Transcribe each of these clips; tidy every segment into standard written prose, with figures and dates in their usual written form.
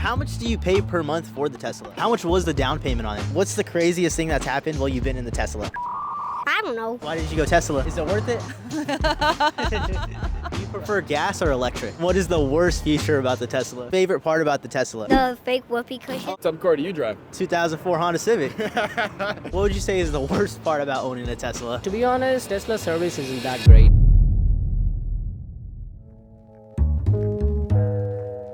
How much do you pay per month for the Tesla? How much was the down payment on it? What's the craziest thing that's happened while you've been in the Tesla? I don't know. Why did you go Tesla? Is it worth it? Do you prefer gas or electric? What is the worst feature about the Tesla? Favorite part about the Tesla? The fake whoopee cushion. What type of car do you drive? 2004 Honda Civic. What would you say is the worst part about owning a Tesla? To be honest, Tesla service isn't that great.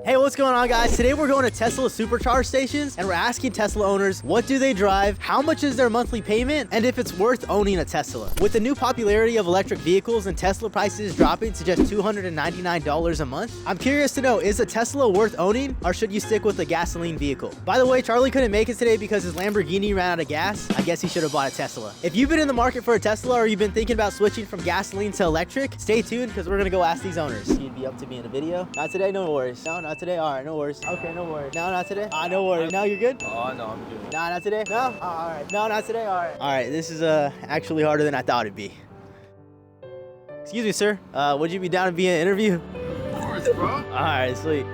Hey, what's going on, guys? Today we're going to Tesla supercharge stations and we're asking Tesla owners, what do they drive, how much is their monthly payment, and if it's worth owning a Tesla. With the new popularity of electric vehicles and Tesla prices dropping to just $299 a month, I'm curious to know, is a Tesla worth owning or should you stick with a gasoline vehicle? By the way, Charlie couldn't make it today because his Lamborghini ran out of gas. I guess he should have bought a Tesla. If you've been in the market for a Tesla or you've been thinking about switching from gasoline to electric, stay tuned because we're gonna go ask these owners. You'd be up to me in a video? Not today, no worries. No, not today. All right, no worries. Okay, no worries. No, not today. No worries. No, you're good? Oh, no, I'm good. No, not today. No? Oh, all right. No, not today. All right. All right, this is actually harder than I thought it'd be. Excuse me, sir. Would you be down to be in an interview? Of course, bro. All right, sweet.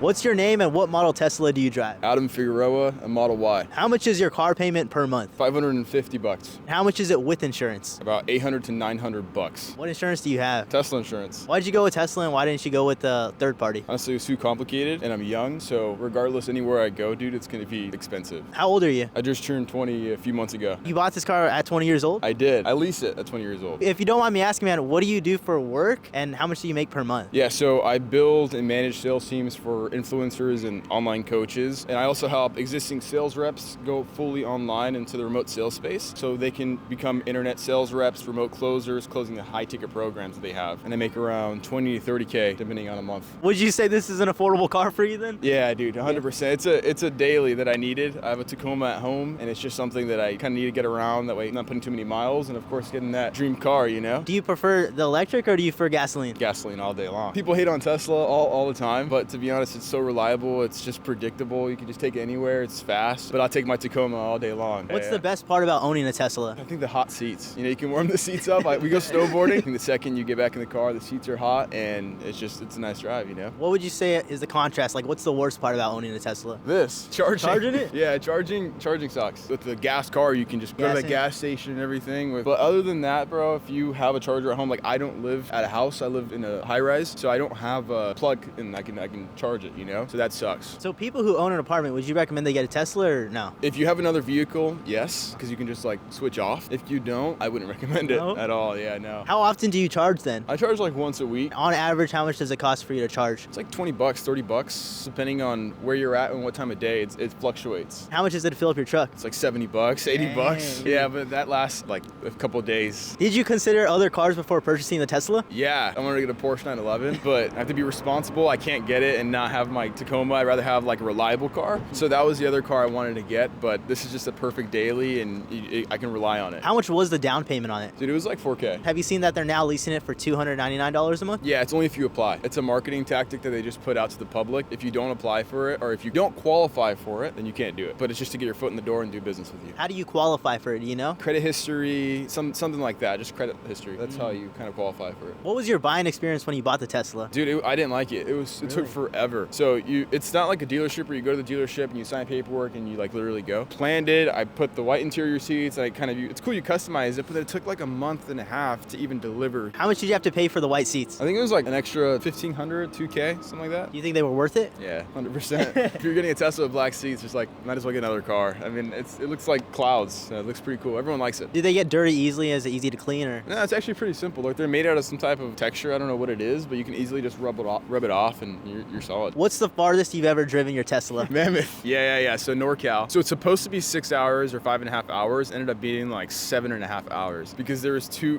What's your name and what model Tesla do you drive? Adam Figueroa, a Model Y. How much is your car payment per month? $550. How much is it with insurance? About $800 to $900. What insurance do you have? Tesla insurance. Why did you go with Tesla and why didn't you go with the third party? Honestly, it's too complicated and I'm young, so regardless anywhere I go, dude, it's gonna be expensive. How old are you? I just turned 20 a few months ago. You bought this car at 20 years old? I did. I leased it at 20 years old. If you don't mind me asking, man, what do you do for work and how much do you make per month? Yeah, so I build and manage sales teams for influencers and online coaches. And I also help existing sales reps go fully online into the remote sales space so they can become internet sales reps, remote closers, closing the high ticket programs that they have. And they make around 20 to 30K depending on a month. Would you say this is an affordable car for you then? Yeah, dude, 100%. It's a daily that I needed. I have a Tacoma at home and it's just something that I kind of need to get around. That way I'm not putting too many miles and of course getting that dream car, you know? Do you prefer the electric or do you prefer gasoline? Gasoline all day long. People hate on Tesla all the time, but to be honest, it's so reliable. It's just predictable. You can just take it anywhere. It's fast, but I'll take my Tacoma all day long. What's the best part about owning a Tesla? I think the hot seats. You know, you can warm the seats up. We go snowboarding. And the second you get back in the car, the seats are hot and it's a nice drive, you know? What would you say is the contrast? Like, what's the worst part about owning a Tesla? This. Charging it? Yeah, charging sucks. With the gas car, you can just go to the gas station and everything. But other than that, bro, if you have a charger at home, like I don't live at a house, I live in a high rise, so I don't have a plug and I can charge it, you know? So that sucks. So people who own an apartment, would you recommend they get a Tesla or no? If you have another vehicle, yes, because you can just like switch off. If you don't, I wouldn't recommend it at all. Yeah, no. How often do you charge then? I charge like once a week. On average, how much does it cost for you to charge? It's like $20, $30, depending on where you're at and what time of day. It fluctuates. How much is it to fill up your truck? It's like $70, $80. Yeah, but that lasts like a couple of days. Did you consider other cars before purchasing the Tesla? Yeah, I wanted to get a Porsche 911, but I have to be responsible. I can't get it and not have my Tacoma. I'd rather have like a reliable car. So that was the other car I wanted to get, but this is just a perfect daily and I can rely on it. How much was the down payment on it? Dude, it was like $4K. Have you seen that they're now leasing it for $299 a month? Yeah, it's only if you apply. It's a marketing tactic that they just put out to the public. If you don't apply for it or if you don't qualify for it, then you can't do it. But it's just to get your foot in the door and do business with you. How do you qualify for it, do you know? Credit history, something like that, just credit history. That's how you kind of qualify for it. What was your buying experience when you bought the Tesla? Dude, I didn't like it. It took forever. So it's not like a dealership where you go to the dealership and you sign paperwork and you like literally go. Planned it, I put the white interior seats, it's cool you customize it, but it took like a month and a half to even deliver. How much did you have to pay for the white seats? I think it was like an extra $1,500, $2K, something like that. Do you think they were worth it? Yeah, 100%. If you're getting a Tesla with black seats, just like, might as well get another car. I mean, it looks like clouds. It looks pretty cool. Everyone likes it. Do they get dirty easily? Is it easy to clean or? No, it's actually pretty simple. Like they're made out of some type of texture. I don't know what it is, but you can easily just rub it off and you're solid. What's the farthest you've ever driven your Tesla? Mammoth. Yeah. So NorCal. So it's supposed to be 6 hours or 5.5 hours. Ended up being like 7.5 hours because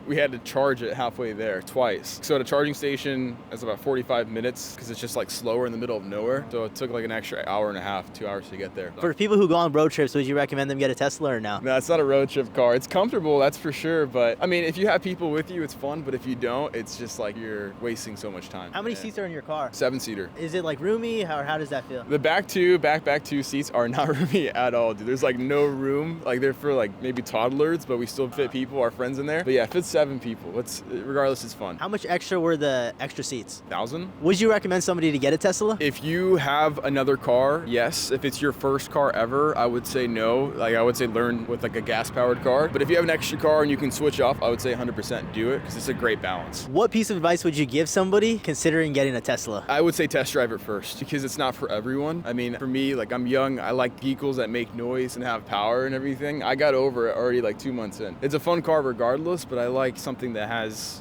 we had to charge it halfway there twice. So at a charging station, it's about 45 minutes because it's just like slower in the middle of nowhere. So it took like an extra hour and a half, 2 hours to get there. For people who go on road trips, would you recommend them get a Tesla or no? No, it's not a road trip car. It's comfortable, that's for sure. But I mean, if you have people with you, it's fun. But if you don't, it's just like you're wasting so much time. How many seats are in your car? 7-seater. Is it like roomy, or how does that feel? The back two seats are not roomy at all, dude. There's like no room. Like they're for like maybe toddlers, but we still fit people, our friends in there. But yeah, it fits 7 people. Regardless, it's fun. How much extra were the extra seats? 1,000? Would you recommend somebody to get a Tesla? If you have another car, yes. If it's your first car ever, I would say no. Like I would say learn with like a gas-powered car. But if you have an extra car and you can switch off, I would say 100% do it because it's a great balance. What piece of advice would you give somebody considering getting a Tesla? I would say test drive it first because it's not for everyone. I mean, for me, like I'm young, I like vehicles that make noise and have power and everything. I got over it already like 2 months in. It's a fun car regardless, but I like something that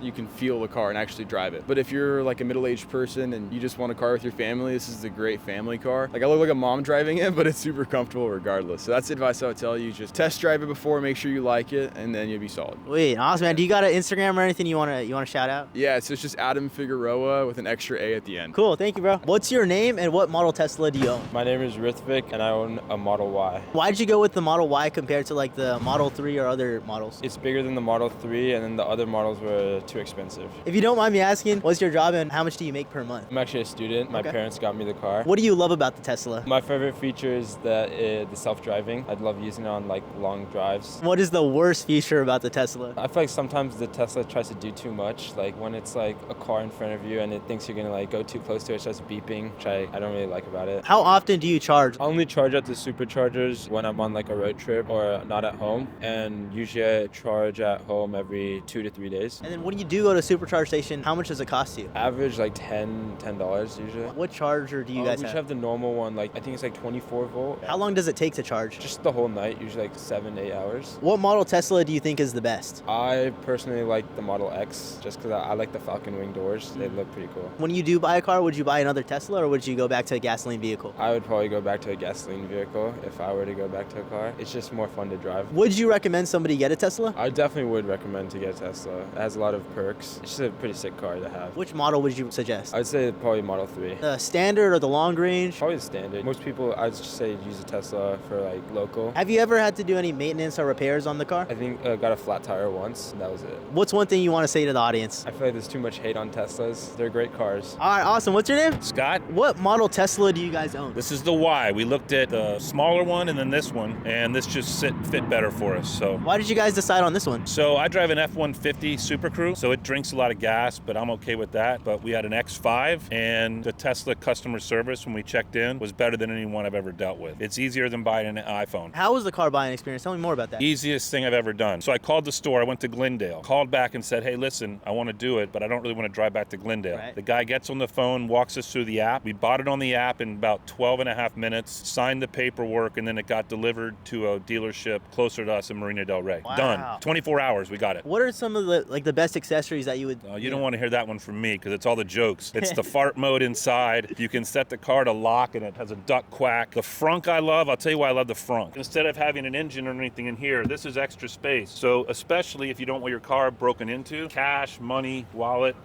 you can feel the car and actually drive it. But if you're like a middle-aged person and you just want a car with your family, this is a great family car. Like I look like a mom driving it, but it's super comfortable regardless. So that's the advice I would tell you. Just test drive it before, make sure you like it, and then you'll be solid. Wait, awesome, man. Do you got an Instagram or anything you wanna shout out? Yeah, so it's just Adam Figueroa with an extra A at the end. Cool, thank you, bro. What's your name and what model Tesla do you own? My name is Rithvik and I own a Model Y. Why did you go with the Model Y compared to like the Model 3 or other models? It's bigger than the Model 3 and then the other models were too expensive. If you don't mind me asking, what's your job and how much do you make per month? I'm actually a student. My parents got me the car. What do you love about the Tesla? My favorite feature is the self-driving. I'd love using it on like long drives. What is the worst feature about the Tesla? I feel like sometimes the Tesla tries to do too much. Like when it's like a car in front of you and it thinks you're gonna like go too close to it, it starts beeping, which I don't really like about it. How often do you charge? I only charge at the superchargers when I'm on like a road trip or not at home, and usually I charge at home every 2 to 3 days. And then when you do go to a supercharge station, how much does it cost you? Average like $10 usually. What charger do you guys We have? just have the normal one, like I think it's like 24 volt. How long does it take to charge? Just the whole night, usually like 7 to 8 hours. What model Tesla do you think is the best? I personally like the Model X just because I like the falcon wing doors. They look pretty cool. When you do buy a car, would you buy another Tesla or would you go back to a gasoline vehicle? I would probably go back to a gasoline vehicle if I were to go back to a car. It's just more fun to drive. Would you recommend somebody get a Tesla? I definitely would recommend to get a Tesla. It has a lot of perks. It's just a pretty sick car to have. Which model would you suggest? I'd say probably Model 3. The standard or the long range? Probably the standard. Most people, I'd just say use a Tesla for like local. Have you ever had to do any maintenance or repairs on the car? I think I got a flat tire once, and that was it. What's one thing you want to say to the audience? I feel like there's too much hate on Teslas. They're great cars. All right, awesome. What's your name? Scott, What model Tesla do you guys own? this is the Y. We looked at the smaller one and then this one, and this just fit better for us. Why did you guys decide on this one? So I drive an F-150 Super Crew, so it drinks a lot of gas, but I'm okay with that. But we had an X5, and the Tesla customer service when we checked in was better than anyone I've ever dealt with. It's easier than buying an iPhone. How was the car buying experience? Tell me more about that. Easiest thing I've ever done. So I called the store. I went to Glendale. Called back and said, hey, listen, I want to do it, but I don't really want to drive back to Glendale. Right. The guy gets on the phone, walks us through the app. We bought it on the app in about 12 and a half minutes, signed the paperwork, and then it got delivered to a dealership closer to us in Marina Del Rey. Wow. Done. 24 hours, we got it. What are some of the best accessories that you would... You don't want to hear that one from me because it's all the jokes. It's the fart mode inside. You can set the car to lock and it has a duck quack. The frunk I love. I'll tell you why I love the frunk. Instead of having an engine or anything in here, this is extra space. So especially if you don't want your car broken into, cash, money, wallet,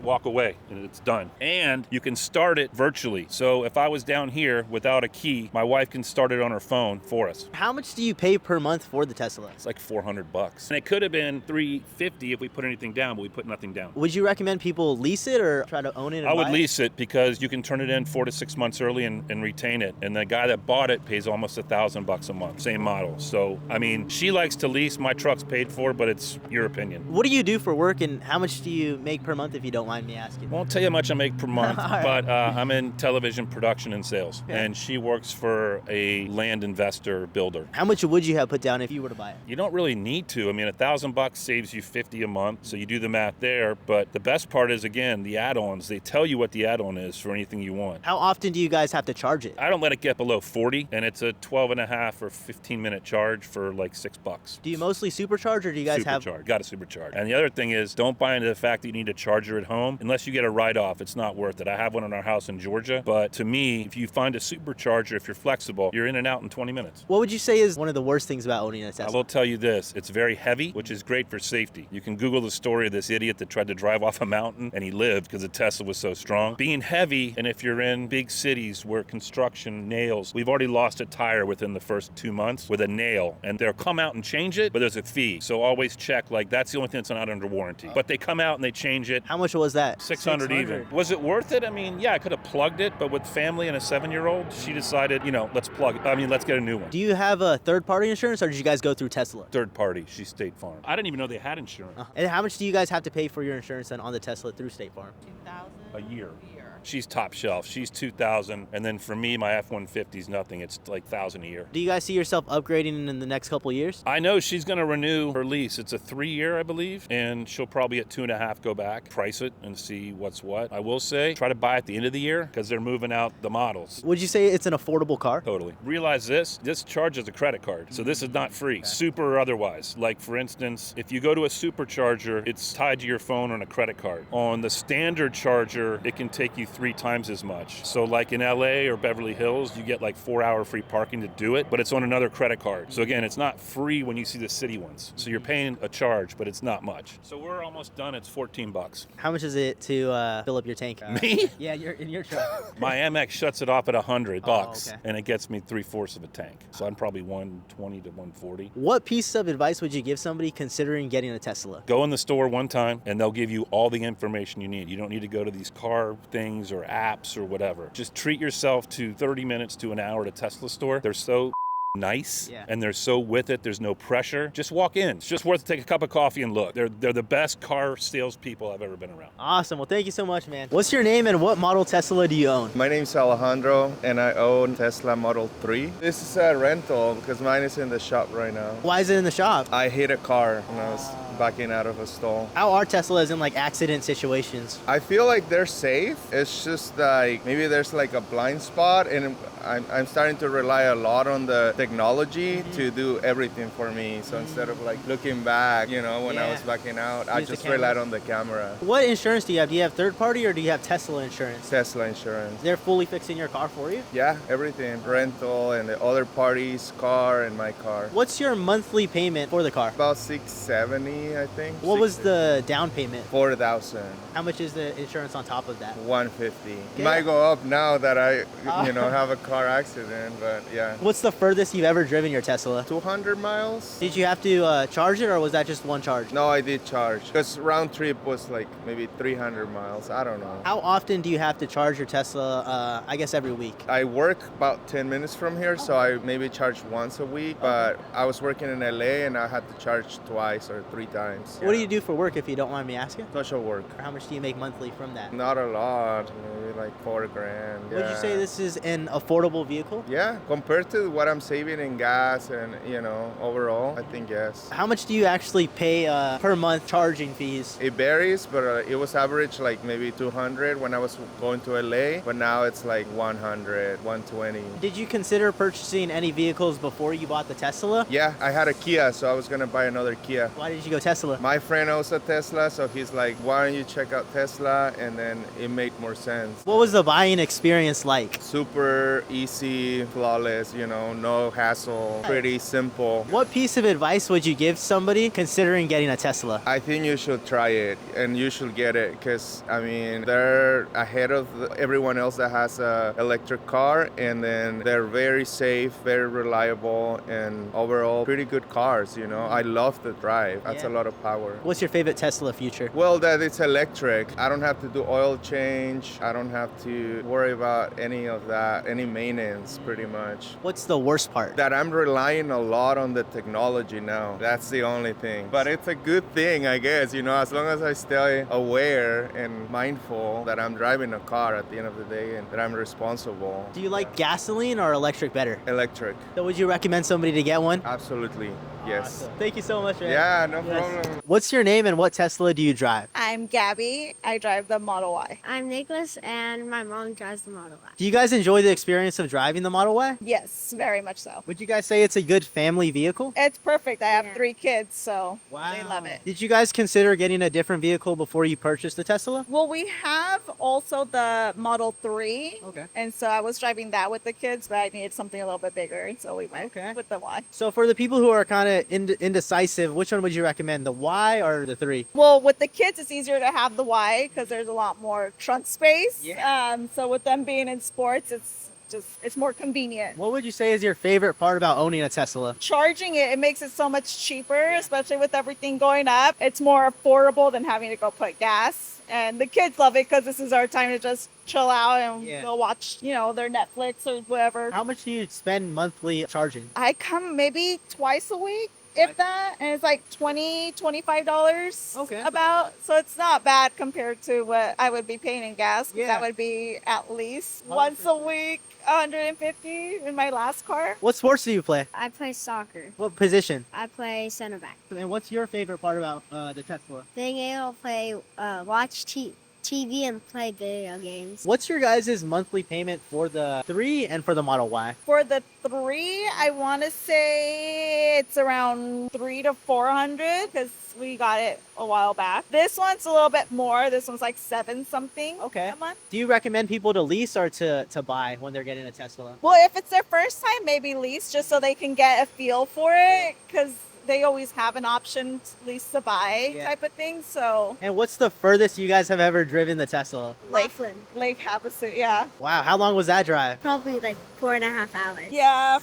walk away and it's done. And you can start it virtually. So if I was down here without a key, my wife can start it on her phone for us. How much do you pay per month for the Tesla? It's like $400. And it could have been $350 if we put anything down, but we put nothing down. Would you recommend people lease it or try to own it and I would buy it? lease it because you can turn it in 4 to 6 months early and retain it. And the guy that bought it pays almost $1,000 a month, same model. So, I mean, she likes to lease. My truck's paid for, but it's your opinion. What do you do for work and how much do you make per month if you don't mind me asking? Won't tell you how much I make per month, All right. but I'm in television production and sales. Okay. And she works for a land investor builder. How much would you have put down if you were to buy it? You don't really need to. I mean, $1,000 saves you $50 a month, so you do the math there. But the best part is, again, the add-ons. They tell you what the add-on is for anything you want. How often do you guys have to charge it? I don't let it get below 40, and it's a 12 and a half or 15-minute charge for like $6. Do you mostly supercharge or do you guys have... Supercharge. Got to supercharge. And the other thing is, don't buy into the fact that you need a charger at home. Unless you get a write-off, it's not worth it. I have one in our house in Georgia, but to me, if you find a supercharger, if you're flexible, you're in and out in 20 minutes. What would you say is one of the worst things about owning a I Tesla? will tell you this, it's very heavy, which is great for safety. You can Google the story of this idiot that tried to drive off a mountain and he lived because the Tesla was so strong. Being heavy, and if you're in big cities where construction nails, we've already lost a tire within the first 2 months with a nail, and they'll come out and change it, but there's a fee. So always check, like that's the only thing that's not under warranty. But they come out and they change it. How much was was that? 600 even. Was it worth it? I mean, yeah, I could have plugged it, but with family and a 7-year-old, she decided, let's let's get a new one. Do you have a third-party insurance, or did you guys go through Tesla? Third party, she's State Farm. I didn't even know they had insurance. And how much do you guys have to pay for your insurance then on the Tesla through State Farm? A year. She's top shelf. She's 2,000, and then for me, my F-150 is nothing. It's like 1,000 a year. Do you guys see yourself upgrading in the next couple of years? I know she's going to renew her lease. It's a 3-year, I believe, and she'll probably at 2.5 go back, price it, and see what's what. I will say, try to buy at the end of the year because they're moving out the models. Would you say it's an affordable car? Totally. Realize this charges a credit card, so this is not free, super or otherwise. Like, for instance, if you go to a supercharger, it's tied to your phone on a credit card. On the standard charger, it can take you 3 times as much. So like in LA or Beverly Hills, you get like 4-hour free parking to do it, but it's on another credit card. So again, it's not free when you see the city ones. So you're paying a charge, but it's not much. So we're almost done. It's $14. How much is it to fill up your tank? Me? Yeah, you're in your truck. My MX shuts it off at $100, okay. and it gets me 3/4 of a tank. So I'm probably 120 to 140. What piece of advice would you give somebody considering getting a Tesla? Go in the store one time, and they'll give you all the information you need. You don't need to go to these car things or apps or whatever. Just treat yourself to 30 minutes to an hour at a Tesla store. They're so nice, and they're so with it. There's no pressure. Just walk in. It's just worth to take a cup of coffee and look. They're the best car salespeople I've ever been around. Awesome. Well, thank you so much, man. What's your name and what model Tesla do you own? My name's Alejandro, and I own Tesla Model 3. This is a rental because mine is in the shop right now. Why is it in the shop? I hit a car when I was backing out of a stall. How are Teslas in like accident situations? I feel like they're safe. It's just like maybe there's like a blind spot, and I'm starting to rely a lot on the technology to do everything for me. So instead of like looking back, when I was backing out, I just relied on the camera. What insurance do you have? Do you have third party or do you have Tesla insurance? Tesla insurance. They're fully fixing your car for you? Yeah, everything. Rental and the other party's car and my car. What's your monthly payment for the car? About $670, I think. What was the down payment? $4,000. How much is the insurance on top of that? $150. It might go up now that I, have a car accident, but yeah. What's the furthest you've ever driven your Tesla? 200 miles. Did you have to charge it, or was that just one charge? No, I did charge because round trip was like maybe 300 miles. I don't know. How often do you have to charge your Tesla? I guess every week. I work about 10 minutes from here, so I maybe charge once a week, but I was working in LA and I had to charge twice or 3 times. What do you do for work, if you don't mind me asking? Social work. How much do you make monthly from that? Not a lot, maybe like $4,000. Would you say this is an affordable vehicle? Yeah, compared to what I'm saving in gas and, overall, I think yes. How much do you actually pay per month charging fees? It varies, but it was average like maybe 200 when I was going to LA, but now it's like 100, 120. Did you consider purchasing any vehicles before you bought the Tesla? Yeah, I had a Kia, so I was gonna buy another Kia. Why did you go Tesla? My friend owns a Tesla, so he's like, why don't you check out Tesla? And then it made more sense. What was the buying experience like? Super easy, flawless, no hassle, pretty simple. What piece of advice would you give somebody considering getting a Tesla? I think you should try it and you should get it because, they're ahead of everyone else that has a electric car, and then they're very safe, very reliable, and overall pretty good cars, I love the drive. That's a lot of power. What's your favorite Tesla feature? Well, that it's electric. I don't have to do oil change. I don't have to worry about any of that, any maintenance pretty much. What's the worst part? That I'm relying a lot on the technology now. That's the only thing. But it's a good thing, I guess, as long as I stay aware and mindful that I'm driving a car at the end of the day and that I'm responsible. Do you like gasoline or electric better? Electric. So would you recommend somebody to get one? Absolutely. Yes. Awesome. Thank you so much, man. Yeah, no problem. What's your name and what Tesla do you drive? I'm Gabi. I drive the Model Y. I'm Nicholas, and my mom drives the Model Y. Do you guys enjoy the experience of driving the Model Y? Yes, very much so. Would you guys say it's a good family vehicle? It's perfect. I have Yeah. 3 kids, so they love it. Did you guys consider getting a different vehicle before you purchased the Tesla? Well, we have also the Model 3. Okay. And so I was driving that with the kids, but I needed something a little bit bigger. And so we went with the Y. So for the people who are kind of indecisive, which one would you recommend, the Y or the 3? Well, with the kids, it's easier to have the Y because there's a lot more trunk space. So with them being in sports, it's more convenient. What would you say is your favorite part about owning a Tesla? Charging it makes it so much cheaper, especially with everything going up. It's more affordable than having to go put gas And the kids love it because this is our time to just chill out and Yeah. go watch, their Netflix or whatever. How much do you spend monthly charging? I come maybe twice a week, if that, and it's like $25 Okay. about. So it's not bad compared to what I would be paying in gas. 'Cause Yeah. That would be at least once a week, 150 in my last car. What sports do you play? I play soccer. What position? I play center back. And what's your favorite part about the Tesla? Being able to play, watch TV and play video games. What's your guys' monthly payment for the 3 and for the Model Y? For the 3, I want to say it's around 300 to 400 because we got it a while back. This one's a little bit more. This one's like 7 something Okay. a month. Do you recommend people to lease or to buy when they're getting a Tesla? Well, if it's their first time, maybe lease just so they can get a feel for it because they always have an option lease to buy type of thing. So And what's the furthest you guys have ever driven the Tesla? Lake Havasu, yeah. Wow, how long was that drive? Probably like 4.5 hours. Yeah.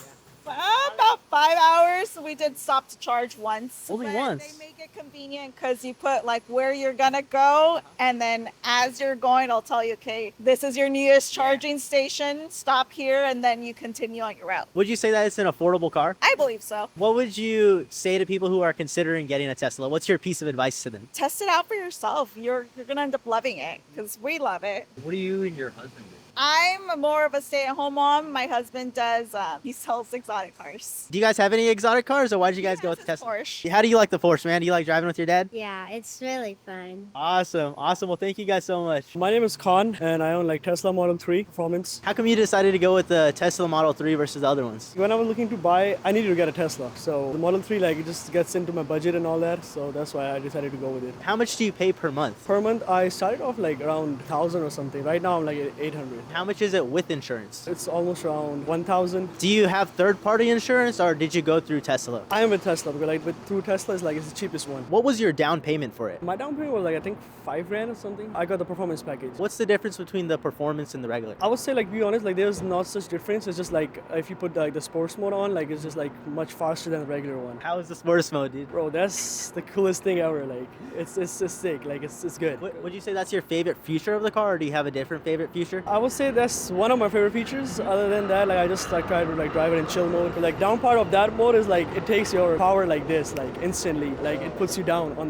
About 5 hours. We did stop to charge once. Only but once? They make it convenient because you put like where you're gonna go, and then as you're going, it'll tell you, okay, this is your nearest charging station. Stop here, and then you continue on your route. Would you say that it's an affordable car? I believe so. What would you say to people who are considering getting a Tesla? What's your piece of advice to them? Test it out for yourself. You're gonna end up loving it because we love it. What do you and your husband do? I'm more of a stay-at-home mom. My husband does. He sells exotic cars. Do you guys have any exotic cars, or why did you guys go with the Tesla? Porsche. How do you like the Porsche, man? Do you like driving with your dad? Yeah, it's really fun. Awesome. Well, thank you guys so much. My name is Khan, and I own like Tesla Model 3 Performance. How come you decided to go with the Tesla Model 3 versus the other ones? When I was looking to buy, I needed to get a Tesla. So the Model 3, like, it just gets into my budget and all that. So that's why I decided to go with it. How much do you pay per month? Per month, I started off like around 1,000 or something. Right now, I'm like 800. How much is it with insurance? It's almost around 1,000. Do you have third-party insurance, or did you go through Tesla? I am with Tesla because through Tesla is like it's the cheapest one. What was your down payment for it? My down payment was like I think $5,000 or something. I got the performance package. What's the difference between the performance and the regular? I would say, like, be honest, like there's not such difference. It's just like if you put like the sports mode on, like it's just like much faster than the regular one. How is the sports mode, dude? Bro, that's the coolest thing ever. Like it's just sick. Like it's good. Would you say that's your favorite feature of the car, or do you have a different favorite feature? I would say that's one of my favorite features. Other than that, like I just like try to like drive it in chill mode. But, like down part of that mode is like it takes your power like this, like instantly. Like it puts you down on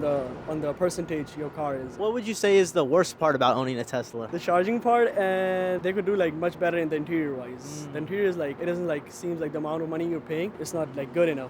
the percentage your car is. What would you say is the worst part about owning a Tesla? The charging part, and they could do like much better in the interior wise. The interior is like it doesn't like seems like the amount of money you're paying, it's not like good enough,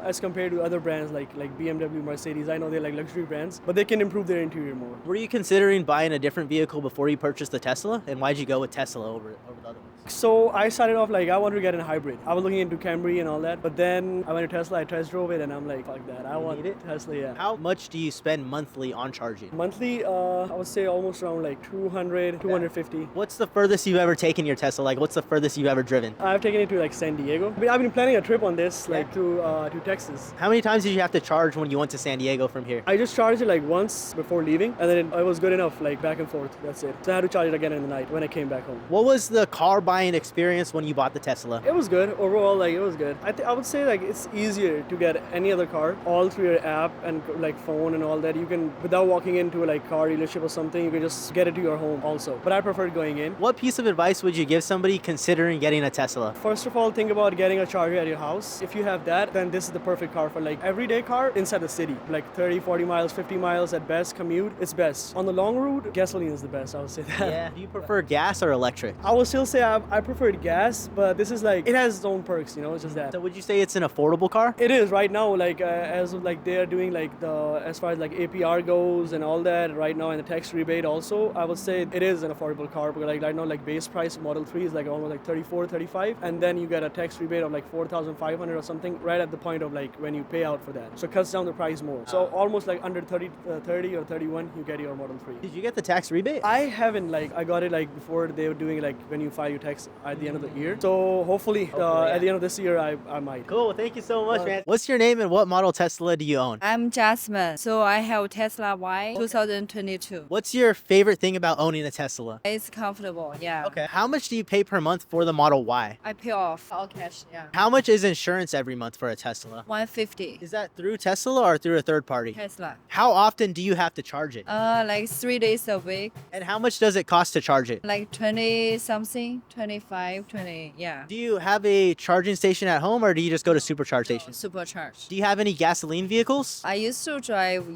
as compared to other brands like BMW, Mercedes. I know they're like luxury brands, but they can improve their interior more. Were you considering buying a different vehicle before you purchased the Tesla? And why'd you go with Tesla over the other ones? So I started off like I wanted to get a hybrid. I was looking into Camry and all that, but then I went to Tesla, I test drove it, and I'm like, fuck that. I want Tesla, yeah. How much do you spend monthly on charging? Monthly, I would say almost around like 200, 250. What's the furthest you've ever taken your Tesla? Like, what's the furthest you've ever driven? I've taken it to like San Diego. I've been planning a trip on this, like to Texas. How many times did you have to charge when you went to San Diego from here? I just charged it like once before leaving, and then it was good enough, like back and forth. That's it. So I had to charge it again in the night when I came back home. What was the car buying experience when you bought the Tesla? It was good overall. Like it was good. I would say like it's easier to get any other car all through your app and like phone and all that. You can, without walking into a like car dealership or something, you can just get it to your home also. But I preferred going in. What piece of advice would you give somebody considering getting a Tesla? First of all, think about getting a charger at your house. If you have that, then this is the perfect car for like everyday car inside the city. Like 30, 40 miles, 50 miles at best commute. It's best. On the long route, gasoline is the best. I would say that. Yeah. Do you prefer gas or electric? I would still say I preferred gas, but this is like, it has its own perks, it's just that. So would you say it's an affordable car? It is right now, like as of like they are doing like as far as like APR goes and all that right now, and the tax rebate also, I would say it is an affordable car because like right now like base price Model 3 is like almost like 34, 35, and then you get a tax rebate of like 4,500 or something right at the point of like when you pay out for that. So it cuts down the price more. So almost like under 30 or 31 you get your Model 3. Did you get the tax rebate? I haven't, like I got it like before they were doing like when you file your tax at the end of the year. So hopefully at the end of this year, I might. Cool. Thank you so much, man. What's your name and what model Tesla do you own? I'm Jasmine. So I have Tesla Y 2022. What's your favorite thing about owning a Tesla? It's comfortable, yeah. Okay. How much do you pay per month for the Model Y? I pay off all cash, yeah. How much is insurance every month for a Tesla? 150. Is that through Tesla or through a third party? Tesla. How often do you have to charge it? Like 3 days a week. And how much does it cost to charge it? Like 20 something, 25, 20, yeah. Do you have a charging station at home or do you just go to supercharge stations? Supercharged. Do you have any gasoline vehicles? I used to drive,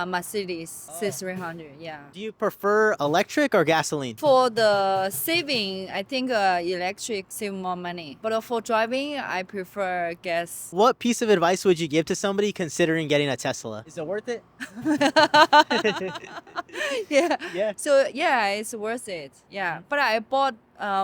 Mercedes C300, yeah. Do you prefer electric or gasoline? For the saving, I think electric save more money. But for driving, I prefer gas. What piece of advice would you give to somebody considering getting a Tesla? Is it worth it? Yeah. Yeah. So yeah, it's worth it. Yeah. But I bought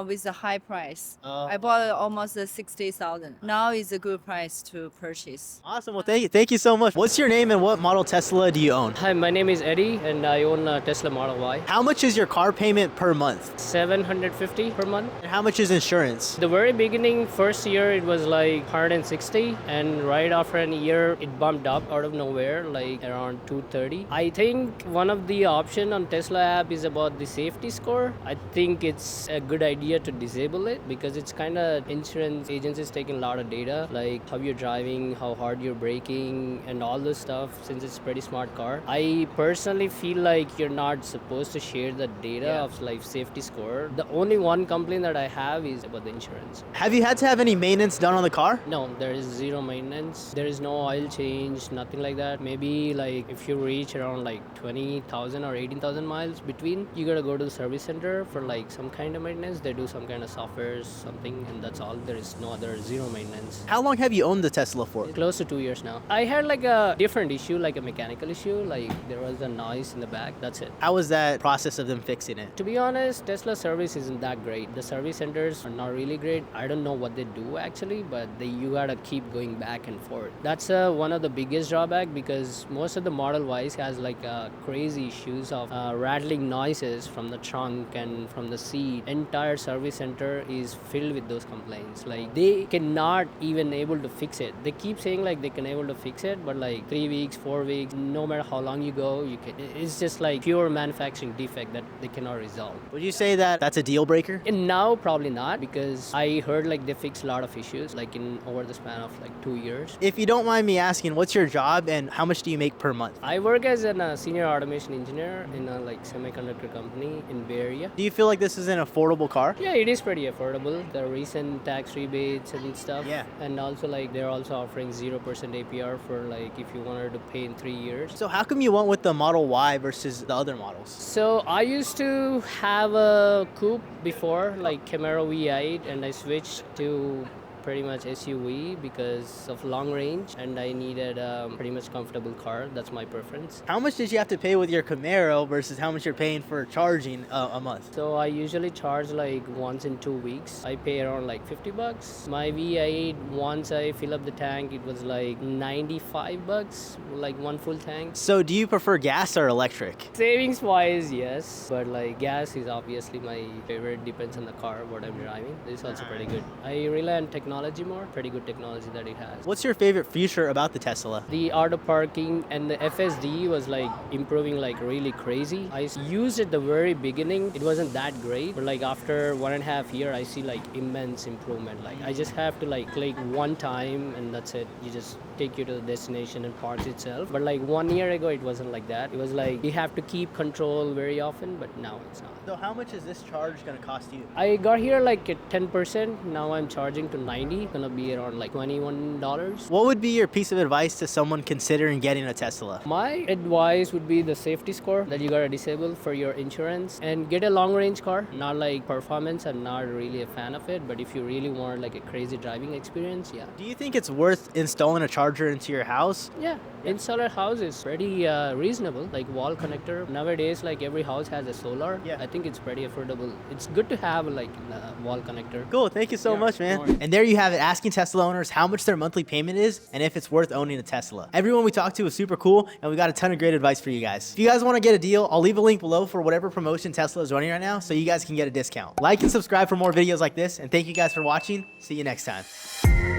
with a high price. I bought almost 60,000. Now is a good price to purchase. Awesome. Well, thank you so much. What's your name and what model Tesla do you own? Hi, my name is Eddie and I own a Tesla Model Y. How much is your car payment per month? $750 per month. And how much is insurance? The very beginning, first year, it was like 160, and right after a year, it bumped up out of nowhere, like around 230. I think one of the option on Tesla app is about the safety score. I think it's a good idea to disable it because it's kind of insurance agencies taking a lot of data, like how you're driving, how hard you're braking, and all this stuff. Since it's a pretty smart car, I personally feel like you're not supposed to share the data of life safety score. The only one complaint that I have is about the insurance. Have you had to have any maintenance done on the car? No, there is zero maintenance. There is no oil change, nothing like that. Maybe like if you reach around like 20,000 or 18,000 miles between, you gotta go to the service center for like some kind of maintenance. They do some kind of software, something, and that's all. There is no other, zero maintenance. How long have you owned the Tesla for? Close to 2 years now. I had like a different issue, like a mechanical issue, like there was a noise in the back, that's it. How was that process of them fixing it? To be honest, Tesla service isn't that great. The service centers are not really great. I don't know what they do actually, but you gotta keep going back and forth. That's one of the biggest drawback because most of the Model Ys has like crazy issues of rattling noises from the trunk and from the seat. Entire service center is filled with those complaints. Like they cannot even able to fix it. They keep saying like they can able to fix it, but like 3 weeks, 4 weeks, no matter how long you go, you can. It's just like pure manufacturing defect that they cannot resolve. Would you say that that's a deal breaker? And now probably not because I heard like they fixed a lot of issues like in over the span of like 2 years. If you don't mind me asking, what's your job and how much do you make per month? I work as a senior automation engineer in a like semiconductor company in Bay Area. Do you feel like this is an affordable car? Yeah, it is pretty affordable. The recent tax rebates and stuff. Yeah. And also like they're also offering 0% APR for like if you wanted to pay in 3 years. So how come you went with the Model Y versus the other models? So I used to have a coupe before, like Camaro V8, and I switched to pretty much SUV because of long range, and I needed a pretty much comfortable car. That's my preference. How much did you have to pay with your Camaro versus how much you're paying for charging a month? So I usually charge like once in 2 weeks. I pay around like $50. My V8, once I fill up the tank, it was like $95, like one full tank. So do you prefer gas or electric? Savings wise, yes, but like gas is obviously my favorite. Depends on the car, what I'm driving. This is also pretty good. I rely on technology more, pretty good technology that it has. What's your favorite feature about the Tesla? The auto parking and the FSD was like improving like really crazy. I used it the very beginning. It wasn't that great, but like after 1.5 years, I see like immense improvement. Like I just have to like click one time and that's it. You just take you to the destination and parks itself. But like 1 year ago, it wasn't like that. It was like you have to keep control very often, but now it's not. So how much is this charge going to cost you? I got here like at 10%. Now I'm charging to 90. Gonna be around like $21. What would be your piece of advice to someone considering getting a Tesla? My advice would be the safety score that you gotta disable for your insurance and get a long range car. Not like performance. I'm not really a fan of it, but if you really want like a crazy driving experience, yeah. Do you think it's worth installing a charger into your house? Yeah. Installer house is pretty reasonable, like wall connector. Nowadays, like every house has a solar. I think it's pretty affordable. It's good to have like a wall connector. Cool. Thank you so much, man. And there you you have it, asking Tesla owners how much their monthly payment is and if it's worth owning a Tesla. Everyone we talked to was super cool, and we got a ton of great advice for you guys. If you guys want to get a deal, I'll leave a link below for whatever promotion Tesla is running right now so you guys can get a discount. Like and subscribe for more videos like this, and thank you guys for watching. See you next time.